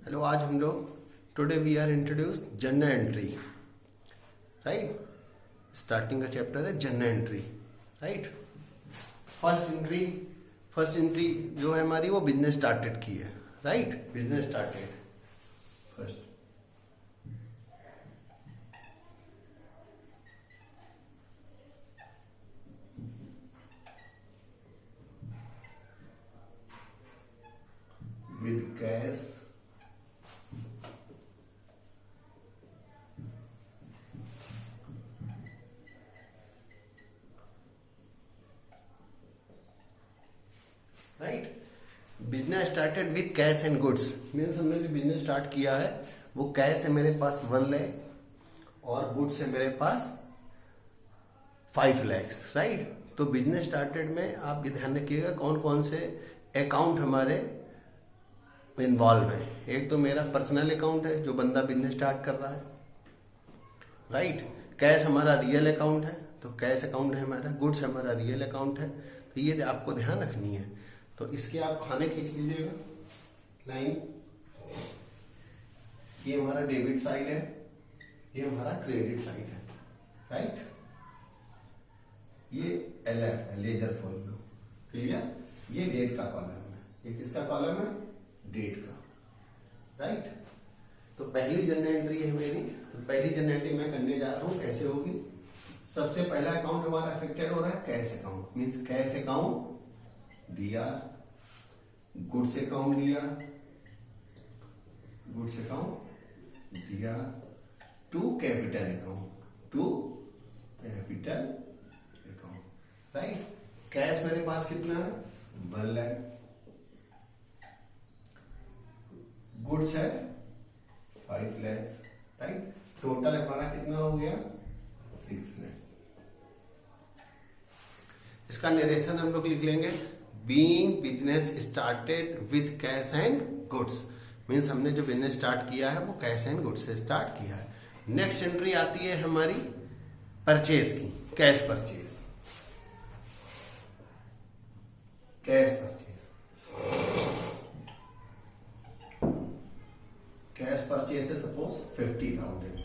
Hello, आज हम लोग today we are introduce journal entry, right. Starting का चैप्टर है journal entry, right. First entry जो है हमारी वो बिजनेस स्टार्टेड की है, right. Business started first. With cash right. Business started with cash and goods means हमने जो बिजनेस स्टार्ट किया है वो कैश है मेरे पास 1 लाख और गुड्स है मेरे पास 5 लाख, राइट। तो बिजनेस स्टार्टेड में आप ये ध्यान रखिएगा कौन कौन से अकाउंट हमारे इन्वॉल्व है। एक तो मेरा पर्सनल अकाउंट है जो बंदा बिजनेस स्टार्ट कर रहा है, राइट। कैश हमारा रियल अकाउंट है तो कैश अकाउंट है हमारा, गुड्स हमारा रियल अकाउंट है। तो ये आपको ध्यान रखनी है। तो इसके आप खाने खींच लीजिएगा लाइन। ये हमारा डेबिट साइड है, ये हमारा क्रेडिट साइड है, राइट। ये LF है, लेजर फोलियो, क्लियर। ये डेट का कॉलम है, ये किसका कॉलम है? डेट का, राइट। तो पहली जर्नल एंट्री है मेरी। तो पहली जर्नल एंट्री मैं करने जा रहा हूं, कैसे होगी? सबसे पहला अकाउंट हमारा अफेक्टेड हो रहा है cash account, means cash account DR, goods account DR, goods account DR, to capital account right. Cash मेरे पास कितना है? 1 लाख। गुड्स है 5 लाख, राइट। टोटल हमारा कितना हो गया? 6 लाख। इसका नरेशन हम लोग लिख लेंगे, being business started with cash and goods, means हमने जो बिजनेस स्टार्ट किया है वो कैश एंड गुड्स से स्टार्ट किया है। नेक्स्ट एंट्री आती है हमारी परचेज की, कैश परचेज। कैश परचेज है सपोज 50,000।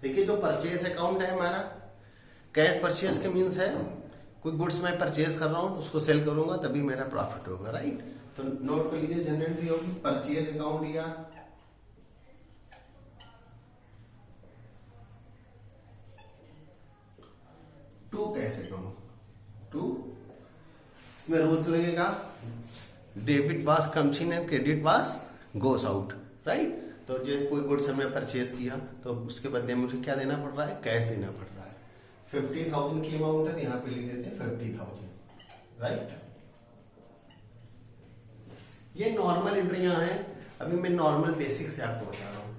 देखिए जो परचेज अकाउंट है हमारा, कैश परचेज के मीन्स है कोई गुड्स मैं परचेज कर रहा हूं तो उसको सेल करूंगा तभी मेरा प्रॉफिट होगा, राइट। तो नोट कर लीजिए जनरल एंट्री होगी परचेज अकाउंट या टू कैश अकाउंट टू। इसमें रूल्स लगेगा डेबिट वास कम्स इन एंड क्रेडिट वास गोस आउट, राइट। तो जो कोई गुड्स हमें परचेज किया तो उसके बदले मुझे क्या देना पड़ रहा है? कैश देना पड़ रहा है। 50,000 की अमाउंट है, यहाँ पे लिख देते हैं 50,000, राइट। ये नॉर्मल एंट्रियां हैं। अभी मैं नॉर्मल बेसिक से आपको बता रहा हूं।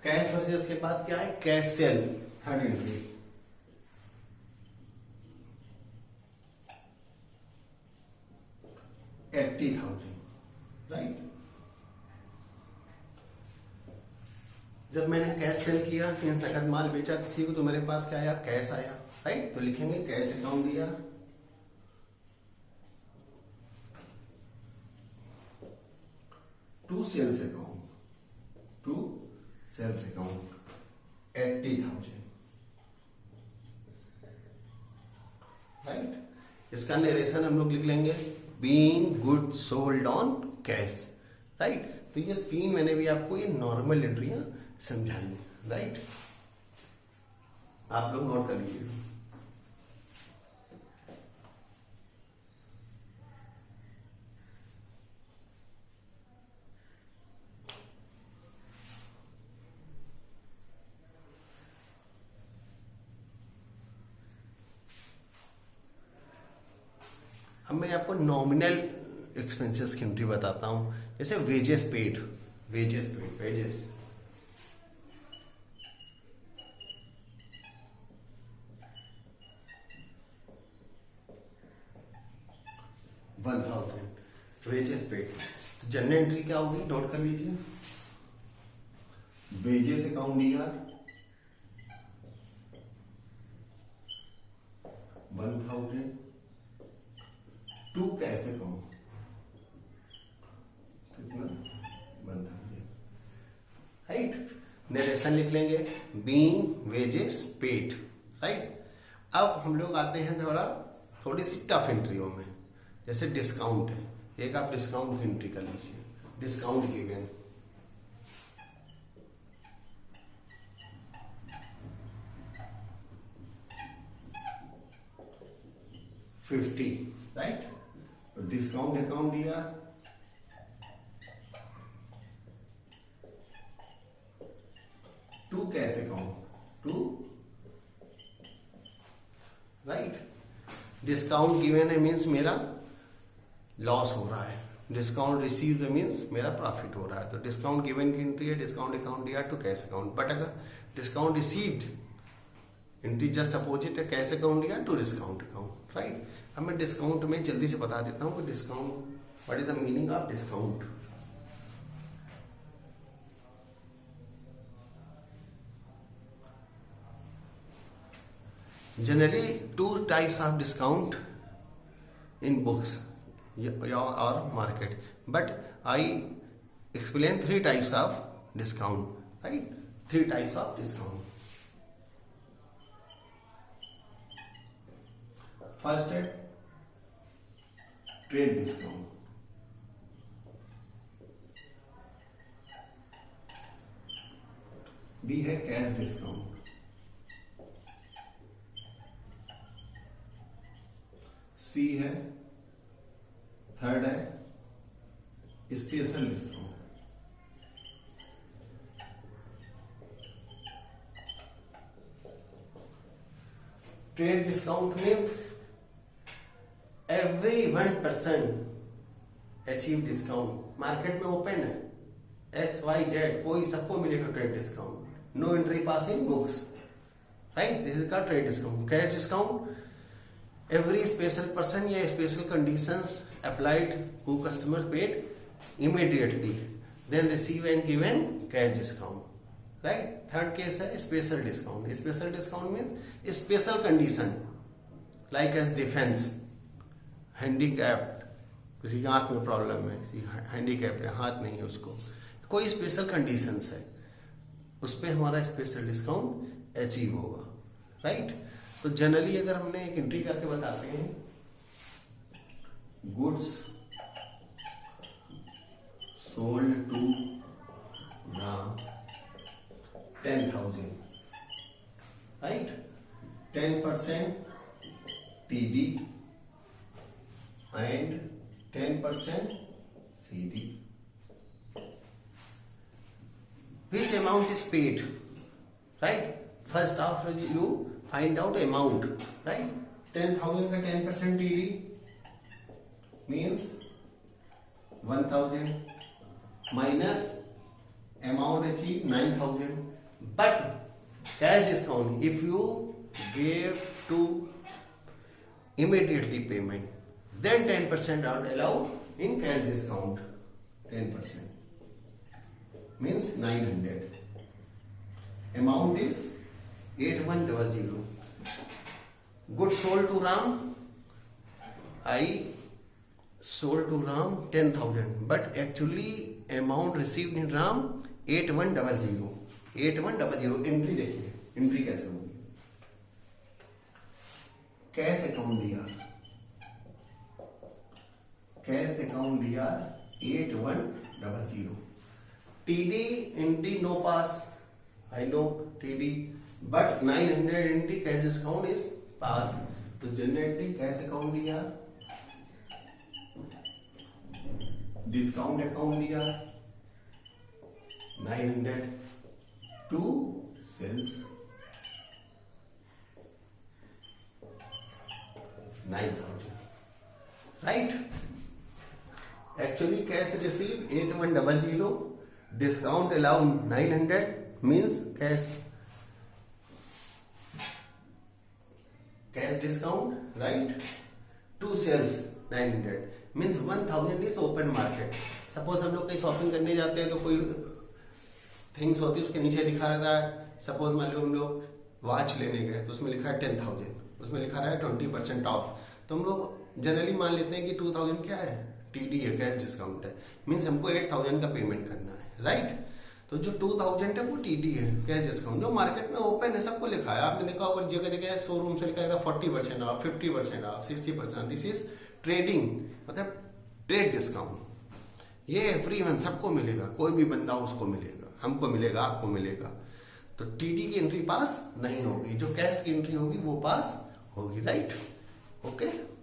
कैश परचेज के बाद क्या है? Cash cell, third entry. $80,000, right. जब मैंने कैश सेल किया, नकद माल बेचा किसी को, तो मेरे पास क्या आया? कैश आया, राइट। तो लिखेंगे कैश अकाउंट दिया, टू सेल्स अकाउंट 80,000, राइट। इसका नरेशन हम लोग लिख लेंगे being good sold on cash, right. तो ये 3 मैंने भी आपको ये नॉर्मल एंट्रियां समझाई, राइट। आप लोग नोट कर लीजिए। अब मैं आपको नॉमिनल एक्सपेंसेस की एंट्री बताता हूं, जैसे वेजेस पेड 1,000 वेजेस पेड। तो जनरल एंट्री क्या होगी? नोट कर लीजिए, wages account DR 1,000 to cash account कितना? 1,000। नरेशन लिख लेंगे, बीइंग वेजेस पेड, राइट। अब हम लोग आते हैं थोड़ी सी टफ एंट्रियों में, जैसे डिस्काउंट है। एक आप डिस्काउंट की एंट्री कर लीजिए, डिस्काउंट गिवन 50, राइट। तो डिस्काउंट अकाउंट दिया, to cash account, to, right. Discount given है मीन्स मेरा लॉस हो रहा है, डिस्काउंट रिसीव मीन्स मेरा प्रॉफिट हो रहा है। तो डिस्काउंट गिवन की एंट्री है, डिस्काउंट अकाउंट दिया टू कैश अकाउंट। बट अगर discount received, entry just opposite है, कैश अकाउंट दिया टू डिस्काउंट अकाउंट, राइट। अब मैं डिस्काउंट में जल्दी से बता देता हूं कि discount, what is the meaning of discount. Generally, two types of discount in books or market, but I explain three types of discount, right? Three types of discount. First है trade discount. B है cash discount. C है, third है special discount. Trade discount means every 1% achieve discount. Market में open है XYZ, कोई सबको मिलेगा trade discount, no entry pass in books, right. This is का trade discount. Cash discount, every special person या special conditions applied who customers paid immediately then receive and given cash discount, right. Third case है special discount. Special discount means special condition like as defense, handicapped, किसी की आंख में problem है, किसी handicapped है, हाथ नहीं है, उसको कोई स्पेशल कंडीशंस है, उस पर हमारा स्पेशल डिस्काउंट अचीव होगा, राइट। तो जनरली अगर हमने एक एंट्री करके बताते हैं, goods sold to Ram 10,000, right. 10% TD and 10% CD. Which amount is paid, right? First after you find out amount, right? 10,000 का 10% TD means 1,000 minus amount achieved 9,000. But cash discount, if you gave to immediately payment, then 10% are allowed in cash discount. 10% means 900. Amount is 8100. Good sold to Ram, I sold to Ram 10,000, but actually amount received in Ram 8100. 8100 entry देखिए, entry कैसे होगी। Cash account दिया, cash account दिया 8100. TD entry no pass, I know TD, but 900 entry cash discount is pass. तो generally cash account दिया, discount account दिया 900 to sales 9,000, right. Actually cash receive 8100, discount allow 900 means cash discount, right, to sales 900 means 1000 is open market. Suppose हम लोग कहीं shopping करने जाते हैं तो कोई थिंग्स होती है उसके नीचे लिखा रहता है, सपोज मान लो हम लोग वॉच लेने गए तो उसमें लिखा है 10,000, उसमें लिखा रहा है 20% ऑफ, तो हम लोग जनरली मान लेते हैं कि 2000 क्या है, TD है, कैश डिस्काउंट है, मीन्स हमको 8000 का पेमेंट करना है, राइट। तो जो 2000 है वो टीडी है, कैश डिस्काउंट, जो मार्केट में ओपन है, सबको लिखा है। आपने देखा होगा जगह जगह शोरूम से लिखा है 40% of, 50% of, 60%। This is trading, मतलब ट्रेड डिस्काउंट। ये एवरीवन सबको मिलेगा, कोई भी बंदा उसको मिलेगा, हमको मिलेगा, आपको मिलेगा। तो टीडी की एंट्री पास नहीं होगी, जो कैश की एंट्री होगी वो पास होगी, राइट? ओके।